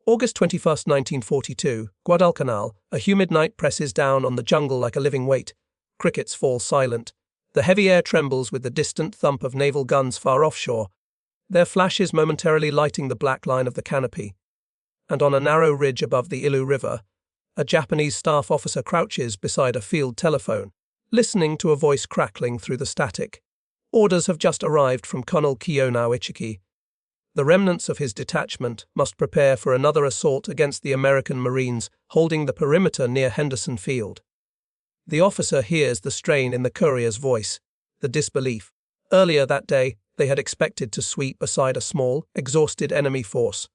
August 21, 1942, Guadalcanal, a humid night presses down on the jungle like a living weight. Crickets fall silent. The heavy air trembles with the distant thump of naval guns far offshore, their flashes momentarily lighting the black line of the canopy. And on a narrow ridge above the Ilu River, a Japanese staff officer crouches beside a field telephone, listening to a voice crackling through the static. Orders have just arrived from Colonel Kiyonao Ichiki. The remnants of his detachment must prepare for another assault against the American Marines holding the perimeter near Henderson Field. The officer hears the strain in the courier's voice, the disbelief. Earlier that day, they had expected to sweep aside a small, exhausted enemy force.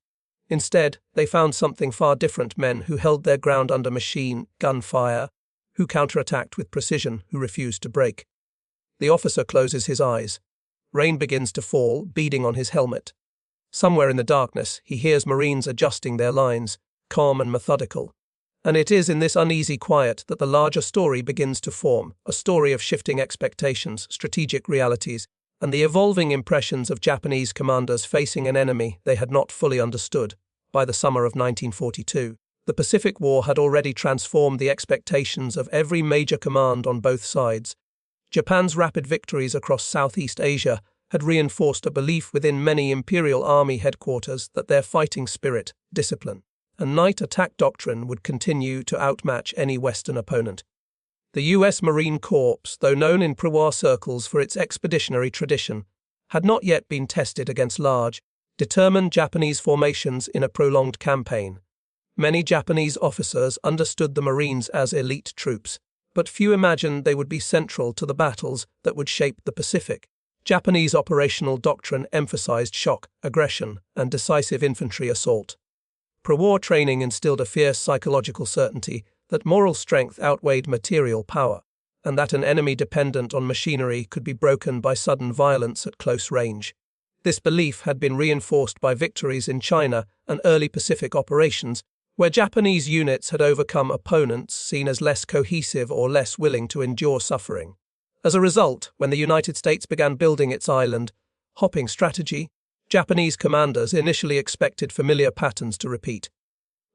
Instead, they found something far different: men who held their ground under machine gun fire, who counterattacked with precision, who refused to break. The officer closes his eyes. Rain begins to fall, beading on his helmet. Somewhere in the darkness, he hears Marines adjusting their lines, calm and methodical. And it is in this uneasy quiet that the larger story begins to form, a story of shifting expectations, strategic realities, and the evolving impressions of Japanese commanders facing an enemy they had not fully understood. By the summer of 1942, the Pacific War had already transformed the expectations of every major command on both sides. Japan's rapid victories across Southeast Asia had reinforced a belief within many Imperial Army headquarters that their fighting spirit, discipline, and night attack doctrine would continue to outmatch any Western opponent. The U.S. Marine Corps, though known in pre-war circles for its expeditionary tradition, had not yet been tested against large, determined Japanese formations in a prolonged campaign. Many Japanese officers understood the Marines as elite troops, but few imagined they would be central to the battles that would shape the Pacific. Japanese operational doctrine emphasized shock, aggression, and decisive infantry assault. Pre-war training instilled a fierce psychological certainty that moral strength outweighed material power, and that an enemy dependent on machinery could be broken by sudden violence at close range. This belief had been reinforced by victories in China and early Pacific operations, where Japanese units had overcome opponents seen as less cohesive or less willing to endure suffering. As a result, when the United States began building its island-hopping strategy, Japanese commanders initially expected familiar patterns to repeat.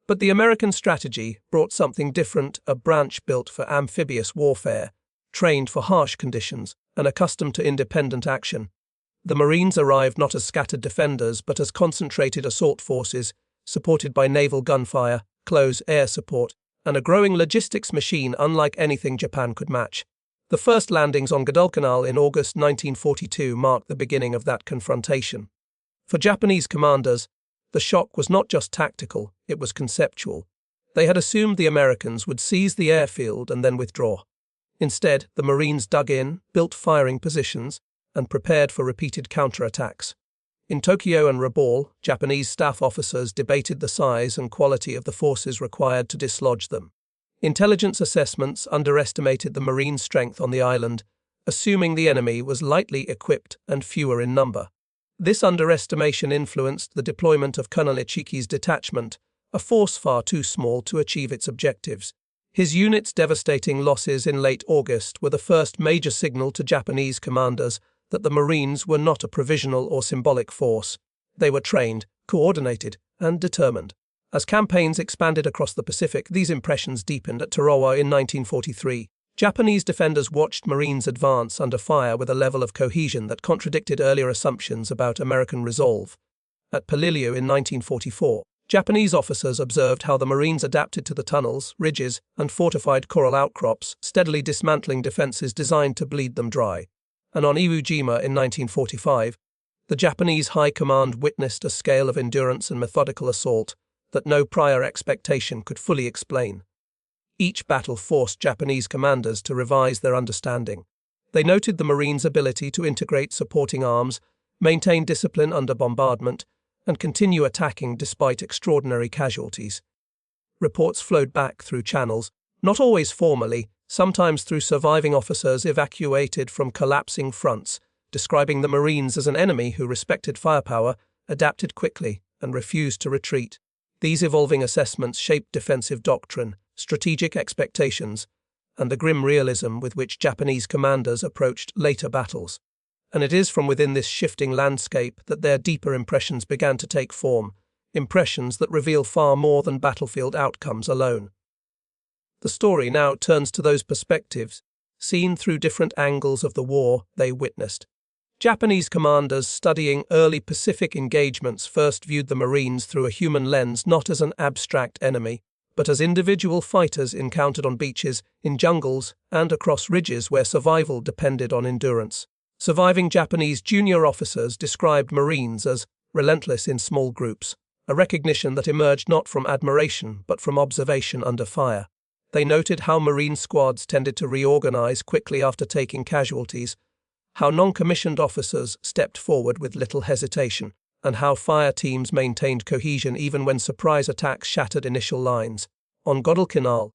But the American strategy brought something different: a branch built for amphibious warfare, trained for harsh conditions, and accustomed to independent action. The Marines arrived not as scattered defenders but as concentrated assault forces, supported by naval gunfire, close air support, and a growing logistics machine unlike anything Japan could match. The first landings on Guadalcanal in August 1942 marked the beginning of that confrontation. For Japanese commanders, the shock was not just tactical, it was conceptual. They had assumed the Americans would seize the airfield and then withdraw. Instead, the Marines dug in, built firing positions, and prepared for repeated counterattacks. In Tokyo and Rabaul, Japanese staff officers debated the size and quality of the forces required to dislodge them. Intelligence assessments underestimated the Marine strength on the island, assuming the enemy was lightly equipped and fewer in number. This underestimation influenced the deployment of Colonel Ichiki's detachment, a force far too small to achieve its objectives. His unit's devastating losses in late August were the first major signal to Japanese commanders that the Marines were not a provisional or symbolic force. They were trained, coordinated, and determined. As campaigns expanded across the Pacific, these impressions deepened. At Tarawa in 1943, Japanese defenders watched Marines advance under fire with a level of cohesion that contradicted earlier assumptions about American resolve. At Peleliu in 1944, Japanese officers observed how the Marines adapted to the tunnels, ridges, and fortified coral outcrops, steadily dismantling defenses designed to bleed them dry. And on Iwo Jima in 1945, the Japanese High Command witnessed a scale of endurance and methodical assault that no prior expectation could fully explain. Each battle forced Japanese commanders to revise their understanding. They noted the Marines' ability to integrate supporting arms, maintain discipline under bombardment, and continue attacking despite extraordinary casualties. Reports flowed back through channels, not always formally, sometimes through surviving officers evacuated from collapsing fronts, describing the Marines as an enemy who respected firepower, adapted quickly, and refused to retreat. These evolving assessments shaped defensive doctrine, strategic expectations, and the grim realism with which Japanese commanders approached later battles. And it is from within this shifting landscape that their deeper impressions began to take form, impressions that reveal far more than battlefield outcomes alone. The story now turns to those perspectives, seen through different angles of the war they witnessed. Japanese commanders studying early Pacific engagements first viewed the Marines through a human lens, not as an abstract enemy, but as individual fighters encountered on beaches, in jungles, and across ridges where survival depended on endurance. Surviving Japanese junior officers described Marines as relentless in small groups, a recognition that emerged not from admiration but from observation under fire. They noted how Marine squads tended to reorganize quickly after taking casualties, how non-commissioned officers stepped forward with little hesitation, and how fire teams maintained cohesion even when surprise attacks shattered initial lines. On Guadalcanal,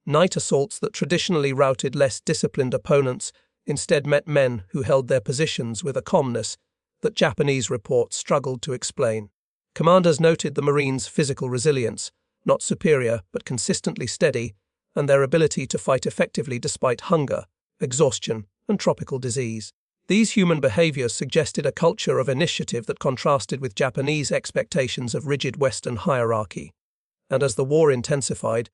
night assaults that traditionally routed less disciplined opponents instead met men who held their positions with a calmness that Japanese reports struggled to explain. Commanders noted the Marines' physical resilience, not superior but consistently steady, and their ability to fight effectively despite hunger, exhaustion, and tropical disease. These human behaviors suggested a culture of initiative that contrasted with Japanese expectations of rigid Western hierarchy. And as the war intensified,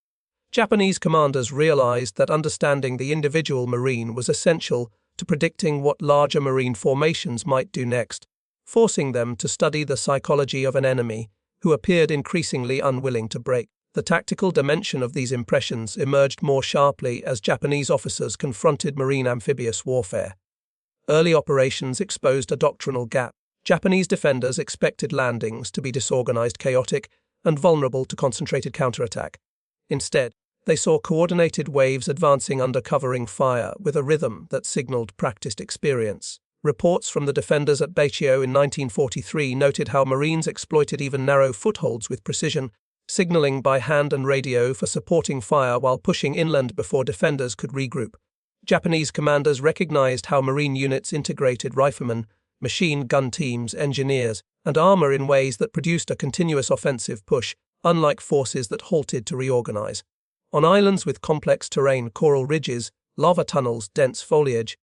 Japanese commanders realized that understanding the individual Marine was essential to predicting what larger Marine formations might do next, forcing them to study the psychology of an enemy who appeared increasingly unwilling to break. The tactical dimension of these impressions emerged more sharply as Japanese officers confronted Marine amphibious warfare. Early operations exposed a doctrinal gap. Japanese defenders expected landings to be disorganized, chaotic, and vulnerable to concentrated counterattack. Instead, they saw coordinated waves advancing under covering fire with a rhythm that signaled practiced experience. Reports from the defenders at Baichio in 1943 noted how Marines exploited even narrow footholds with precision, signaling by hand and radio for supporting fire while pushing inland before defenders could regroup. Japanese commanders recognized how Marine units integrated riflemen, machine gun teams, engineers, and armor in ways that produced a continuous offensive push, unlike forces that halted to reorganize. On islands with complex terrain, coral ridges, lava tunnels, dense foliage,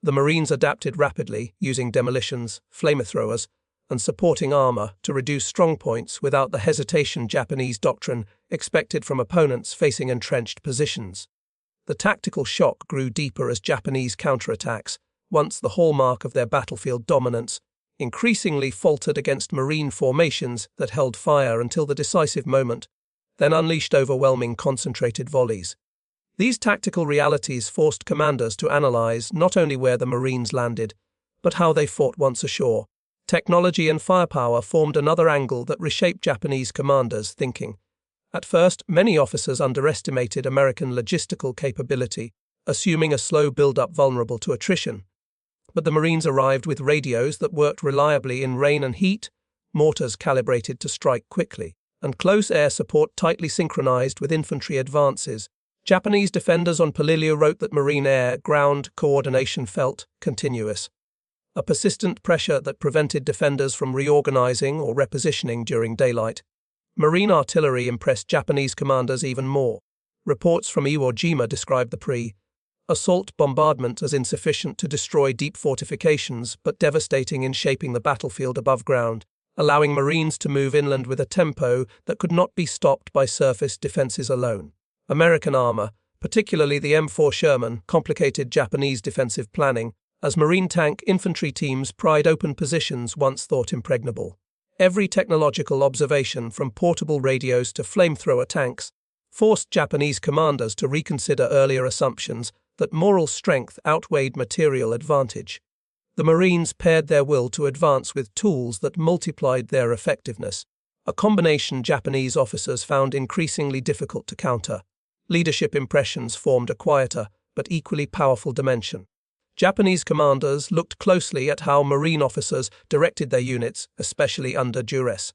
the Marines adapted rapidly, using demolitions, flamethrowers, and supporting armor to reduce strongpoints without the hesitation Japanese doctrine expected from opponents facing entrenched positions. The tactical shock grew deeper as Japanese counterattacks, once the hallmark of their battlefield dominance, increasingly faltered against Marine formations that held fire until the decisive moment, then unleashed overwhelming concentrated volleys. These tactical realities forced commanders to analyze not only where the Marines landed, but how they fought once ashore. Technology and firepower formed another angle that reshaped Japanese commanders' thinking. At first, many officers underestimated American logistical capability, assuming a slow build-up vulnerable to attrition. But the Marines arrived with radios that worked reliably in rain and heat, mortars calibrated to strike quickly, and close air support tightly synchronized with infantry advances. Japanese defenders on Polillo wrote that Marine air-ground coordination felt continuous, a persistent pressure that prevented defenders from reorganizing or repositioning during daylight. Marine artillery impressed Japanese commanders even more. Reports from Iwo Jima described the pre-assault bombardment as insufficient to destroy deep fortifications but devastating in shaping the battlefield above ground, allowing Marines to move inland with a tempo that could not be stopped by surface defenses alone. American armor, particularly the M4 Sherman, complicated Japanese defensive planning, as Marine tank infantry teams pried open positions once thought impregnable. Every technological observation, from portable radios to flamethrower tanks, forced Japanese commanders to reconsider earlier assumptions that moral strength outweighed material advantage. The Marines paired their will to advance with tools that multiplied their effectiveness, a combination Japanese officers found increasingly difficult to counter. Leadership impressions formed a quieter but equally powerful dimension. Japanese commanders looked closely at how Marine officers directed their units, especially under duress.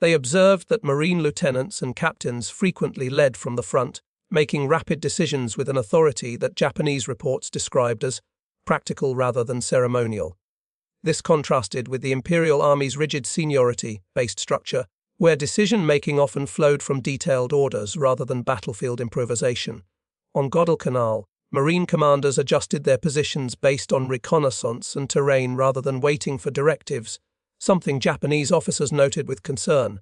They observed that Marine lieutenants and captains frequently led from the front, making rapid decisions with an authority that Japanese reports described as practical rather than ceremonial. This contrasted with the Imperial Army's rigid seniority-based structure, where decision-making often flowed from detailed orders rather than battlefield improvisation. On Guadalcanal, Marine commanders adjusted their positions based on reconnaissance and terrain rather than waiting for directives, something Japanese officers noted with concern.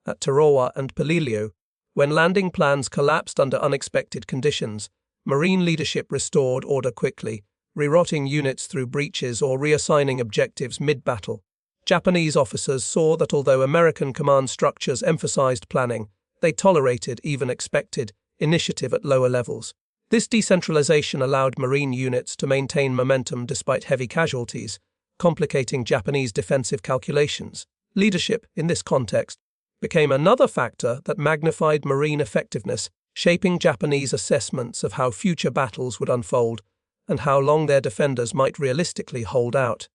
at Tarawa and Peleliu. When landing plans collapsed under unexpected conditions, Marine leadership restored order quickly, rerouting units through breaches or reassigning objectives mid-battle. Japanese officers saw that although American command structures emphasized planning, they tolerated, even expected, initiative at lower levels. This decentralization allowed Marine units to maintain momentum despite heavy casualties, complicating Japanese defensive calculations. Leadership, in this context, became another factor that magnified Marine effectiveness, shaping Japanese assessments of how future battles would unfold and how long their defenders might realistically hold out.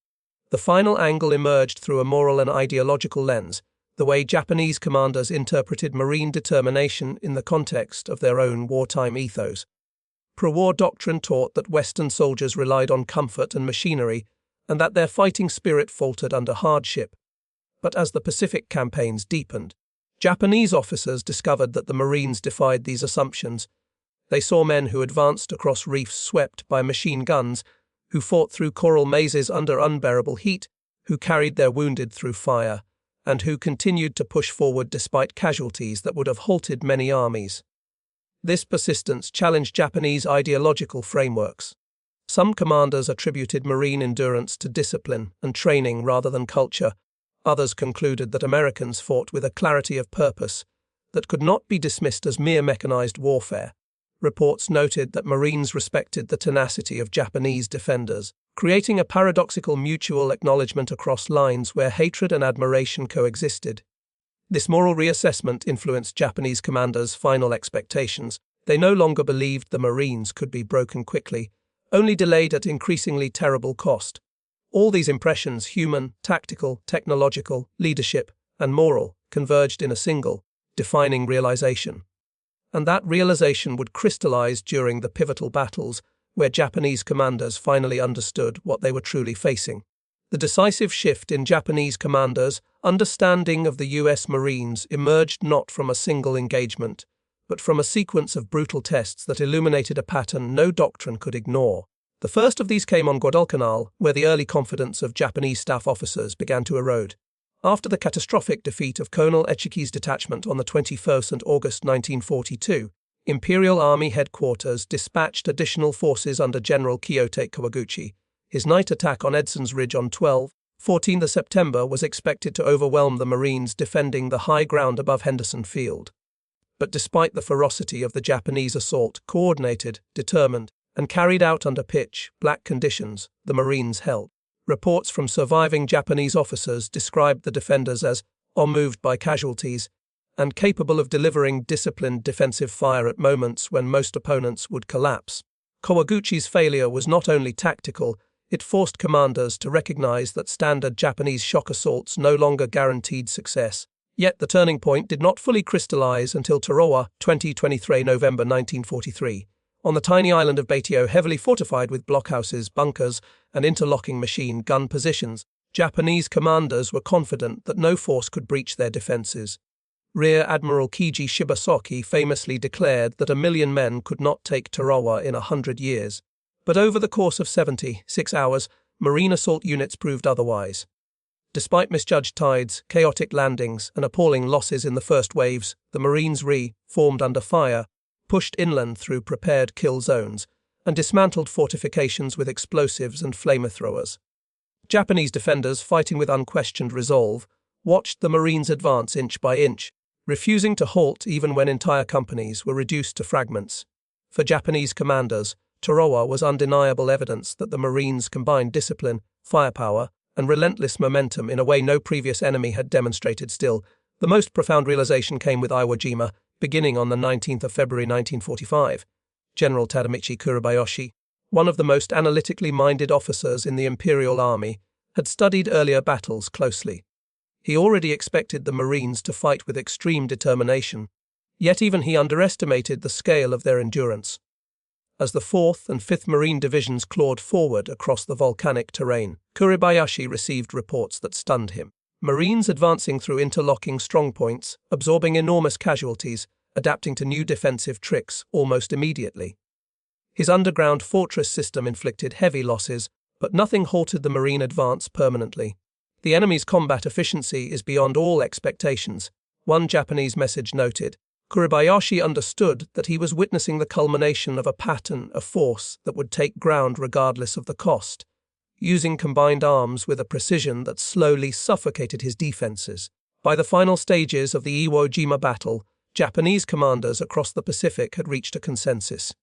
The final angle emerged through a moral and ideological lens, the way Japanese commanders interpreted Marine determination in the context of their own wartime ethos. Pro-war doctrine taught that Western soldiers relied on comfort and machinery, and that their fighting spirit faltered under hardship. But as the Pacific campaigns deepened, Japanese officers discovered that the Marines defied these assumptions. They saw men who advanced across reefs swept by machine guns, who fought through coral mazes under unbearable heat, who carried their wounded through fire, and who continued to push forward despite casualties that would have halted many armies. This persistence challenged Japanese ideological frameworks. Some commanders attributed Marine endurance to discipline and training rather than culture. Others concluded that Americans fought with a clarity of purpose that could not be dismissed as mere mechanized warfare. Reports noted that Marines respected the tenacity of Japanese defenders, creating a paradoxical mutual acknowledgement across lines where hatred and admiration coexisted. This moral reassessment influenced Japanese commanders' final expectations. They no longer believed the Marines could be broken quickly, only delayed at increasingly terrible cost. All these impressions, human, tactical, technological, leadership, and moral, converged in a single, defining realization. And that realization would crystallize during the pivotal battles where Japanese commanders finally understood what they were truly facing. The decisive shift in Japanese commanders' understanding of the U.S. Marines emerged not from a single engagement, but from a sequence of brutal tests that illuminated a pattern no doctrine could ignore. The first of these came on Guadalcanal, where the early confidence of Japanese staff officers began to erode. After the catastrophic defeat of Colonel Echiki's detachment on the 21st of August 1942, Imperial Army Headquarters dispatched additional forces under General Kiyotake Kawaguchi. His night attack on Edson's Ridge on 14 September was expected to overwhelm the Marines defending the high ground above Henderson Field. But despite the ferocity of the Japanese assault, coordinated, determined, and carried out under pitch-black conditions, the Marines held. Reports from surviving Japanese officers described the defenders as unmoved by casualties and capable of delivering disciplined defensive fire at moments when most opponents would collapse. Kawaguchi's failure was not only tactical, it forced commanders to recognize that standard Japanese shock assaults no longer guaranteed success. Yet the turning point did not fully crystallize until Tarawa, 23 November 1943. On the tiny island of Baitio, heavily fortified with blockhouses, bunkers, and interlocking machine gun positions, Japanese commanders were confident that no force could breach their defenses. Rear Admiral Kiji Shibasaki famously declared that 1,000,000 men could not take Tarawa in 100 years. But over the course of 76 hours, Marine assault units proved otherwise. Despite misjudged tides, chaotic landings, and appalling losses in the first waves, the Marines formed under fire, pushed inland through prepared kill zones, and dismantled fortifications with explosives and flamethrowers. Japanese defenders, fighting with unquestioned resolve, watched the Marines advance inch by inch, refusing to halt even when entire companies were reduced to fragments. For Japanese commanders, Tarawa was undeniable evidence that the Marines combined discipline, firepower, and relentless momentum in a way no previous enemy had demonstrated. Still, the most profound realization came with Iwo Jima, beginning on the 19th of February 1945. General Tadamichi Kuribayashi, one of the most analytically minded officers in the Imperial Army, had studied earlier battles closely. He already expected the Marines to fight with extreme determination, yet even he underestimated the scale of their endurance. As the 4th and 5th Marine Divisions clawed forward across the volcanic terrain, Kuribayashi received reports that stunned him. Marines advancing through interlocking strongpoints, absorbing enormous casualties, adapting to new defensive tricks almost immediately. His underground fortress system inflicted heavy losses, but nothing halted the Marine advance permanently. The enemy's combat efficiency is beyond all expectations. One Japanese message noted, Kuribayashi understood that he was witnessing the culmination of a pattern of force that would take ground regardless of the cost, using combined arms with a precision that slowly suffocated his defenses. By the final stages of the Iwo Jima battle, Japanese commanders across the Pacific had reached a consensus.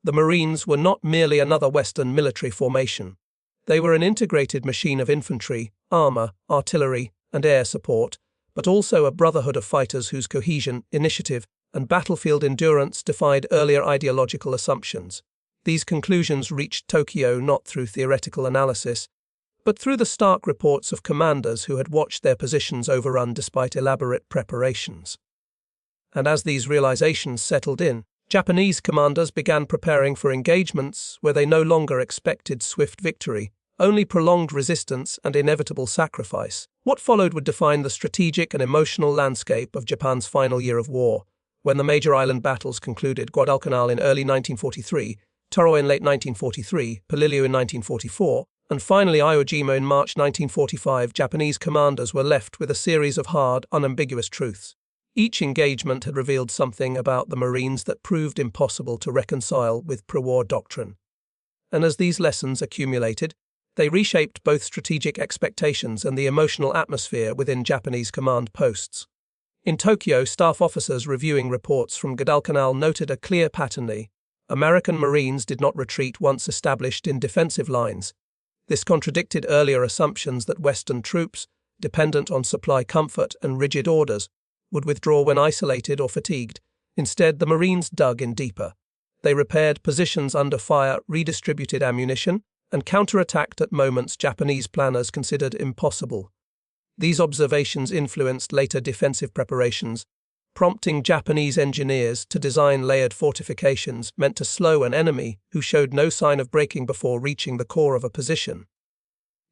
The Marines were not merely another Western military formation. They were an integrated machine of infantry, armor, artillery, and air support, but also a brotherhood of fighters whose cohesion, initiative, and battlefield endurance defied earlier ideological assumptions. These conclusions reached Tokyo not through theoretical analysis, but through the stark reports of commanders who had watched their positions overrun despite elaborate preparations. And as these realizations settled in, Japanese commanders began preparing for engagements where they no longer expected swift victory, only prolonged resistance and inevitable sacrifice. What followed would define the strategic and emotional landscape of Japan's final year of war, when the major island battles concluded: Guadalcanal in early 1943, Toro in late 1943, Polillo in 1944, and finally Iwo Jima in March 1945. Japanese commanders were left with a series of hard, unambiguous truths. Each engagement had revealed something about the Marines that proved impossible to reconcile with pre-war doctrine. And as these lessons accumulated, they reshaped both strategic expectations and the emotional atmosphere within Japanese command posts. In Tokyo, staff officers reviewing reports from Guadalcanal noted a clear pattern. American Marines did not retreat once established in defensive lines. This contradicted earlier assumptions that Western troops, dependent on supply comfort and rigid orders, would withdraw when isolated or fatigued. Instead, the Marines dug in deeper. They repaired positions under fire, redistributed ammunition, and counterattacked at moments Japanese planners considered impossible. These observations influenced later defensive preparations, prompting Japanese engineers to design layered fortifications meant to slow an enemy who showed no sign of breaking before reaching the core of a position.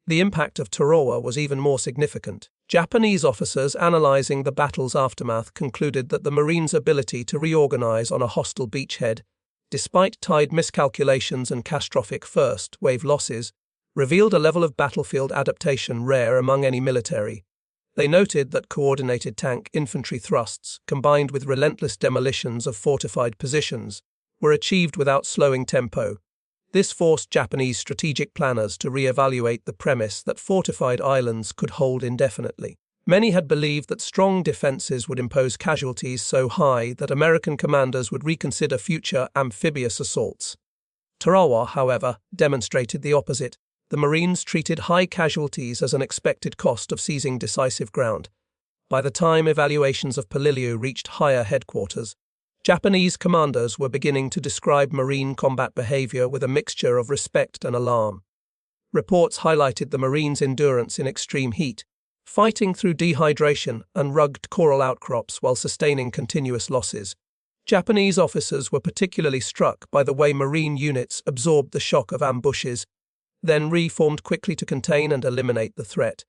The impact of Tarawa was even more significant. Japanese officers analyzing the battle's aftermath concluded that the Marines' ability to reorganize on a hostile beachhead, despite tide miscalculations and catastrophic first-wave losses, revealed a level of battlefield adaptation rare among any military. They noted that coordinated tank infantry thrusts, combined with relentless demolitions of fortified positions, were achieved without slowing tempo. This forced Japanese strategic planners to re-evaluate the premise that fortified islands could hold indefinitely. Many had believed that strong defenses would impose casualties so high that American commanders would reconsider future amphibious assaults. Tarawa, however, demonstrated the opposite. The Marines treated high casualties as an expected cost of seizing decisive ground. By the time evaluations of Polillo reached higher headquarters, Japanese commanders were beginning to describe Marine combat behavior with a mixture of respect and alarm. Reports highlighted the Marines' endurance in extreme heat, fighting through dehydration and rugged coral outcrops while sustaining continuous losses. Japanese officers were particularly struck by the way Marine units absorbed the shock of ambushes, then reformed quickly to contain and eliminate the threat.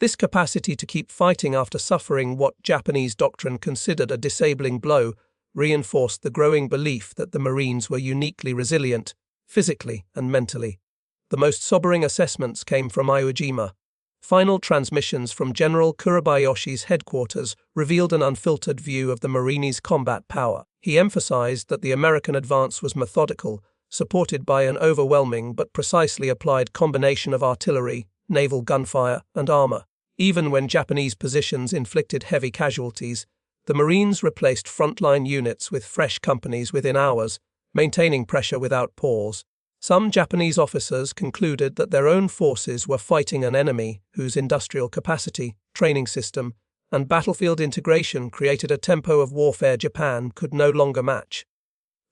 This capacity to keep fighting after suffering what Japanese doctrine considered a disabling blow reinforced the growing belief that the Marines were uniquely resilient, physically and mentally. The most sobering assessments came from Iwo Jima. Final transmissions from General Kuribayashi's headquarters revealed an unfiltered view of the Marines' combat power. He emphasized that the American advance was methodical, supported by an overwhelming but precisely applied combination of artillery, naval gunfire, and armor. Even when Japanese positions inflicted heavy casualties, the Marines replaced frontline units with fresh companies within hours, maintaining pressure without pause. Some Japanese officers concluded that their own forces were fighting an enemy whose industrial capacity, training system, and battlefield integration created a tempo of warfare Japan could no longer match.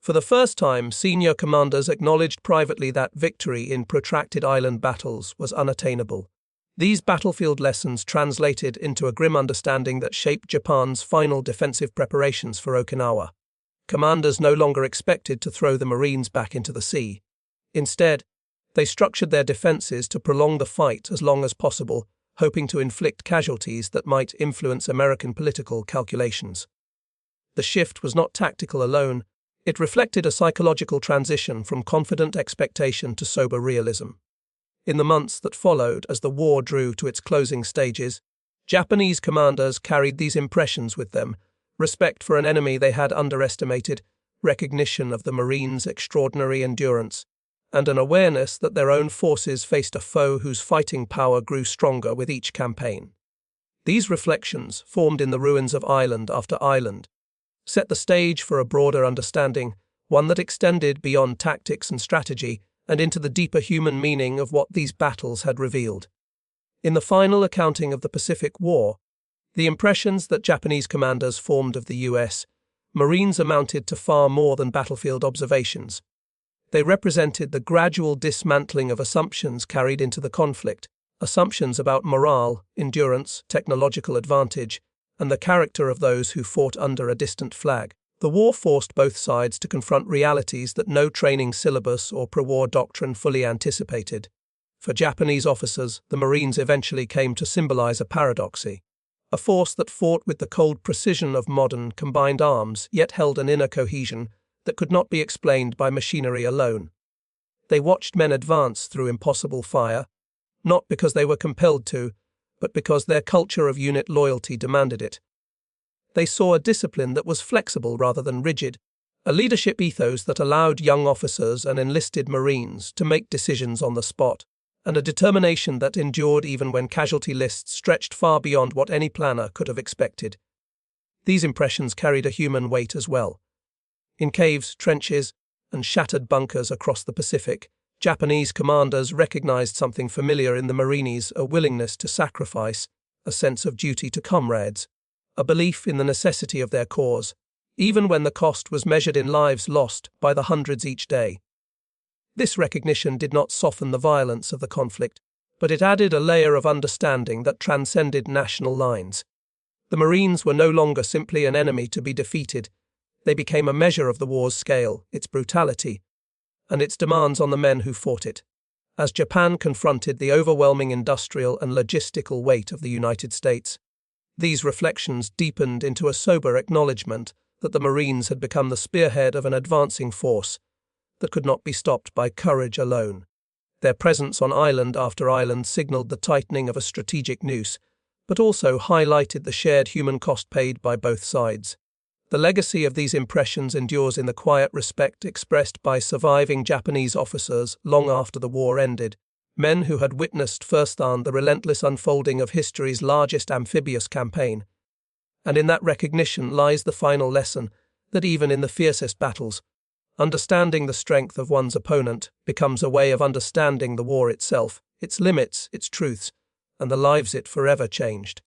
For the first time, senior commanders acknowledged privately that victory in protracted island battles was unattainable. These battlefield lessons translated into a grim understanding that shaped Japan's final defensive preparations for Okinawa. Commanders no longer expected to throw the Marines back into the sea. Instead, they structured their defenses to prolong the fight as long as possible, hoping to inflict casualties that might influence American political calculations. The shift was not tactical alone. It reflected a psychological transition from confident expectation to sober realism. In the months that followed, as the war drew to its closing stages, Japanese commanders carried these impressions with them: respect for an enemy they had underestimated, recognition of the Marines' extraordinary endurance, and an awareness that their own forces faced a foe whose fighting power grew stronger with each campaign. These reflections, formed in the ruins of island after island, set the stage for a broader understanding, one that extended beyond tactics and strategy and into the deeper human meaning of what these battles had revealed. In the final accounting of the Pacific War, the impressions that Japanese commanders formed of the U.S. Marines amounted to far more than battlefield observations. They represented the gradual dismantling of assumptions carried into the conflict, assumptions about morale, endurance, technological advantage, and the character of those who fought under a distant flag. The war forced both sides to confront realities that no training syllabus or pre-war doctrine fully anticipated. For Japanese officers, the Marines eventually came to symbolize a paradoxy, a force that fought with the cold precision of modern, combined arms, yet held an inner cohesion that could not be explained by machinery alone. They watched men advance through impossible fire, not because they were compelled to, but because their culture of unit loyalty demanded it. They saw a discipline that was flexible rather than rigid, a leadership ethos that allowed young officers and enlisted Marines to make decisions on the spot, and a determination that endured even when casualty lists stretched far beyond what any planner could have expected. These impressions carried a human weight as well. In caves, trenches, and shattered bunkers across the Pacific, Japanese commanders recognized something familiar in the Marines: a willingness to sacrifice, a sense of duty to comrades, a belief in the necessity of their cause, even when the cost was measured in lives lost by the hundreds each day. This recognition did not soften the violence of the conflict, but it added a layer of understanding that transcended national lines. The Marines were no longer simply an enemy to be defeated. They became a measure of the war's scale, its brutality, and its demands on the men who fought it. As Japan confronted the overwhelming industrial and logistical weight of the United States, these reflections deepened into a sober acknowledgement that the Marines had become the spearhead of an advancing force that could not be stopped by courage alone. Their presence on island after island signaled the tightening of a strategic noose, but also highlighted the shared human cost paid by both sides. The legacy of these impressions endures in the quiet respect expressed by surviving Japanese officers long after the war ended, men who had witnessed firsthand the relentless unfolding of history's largest amphibious campaign. And in that recognition lies the final lesson, that even in the fiercest battles, understanding the strength of one's opponent becomes a way of understanding the war itself, its limits, its truths, and the lives it forever changed.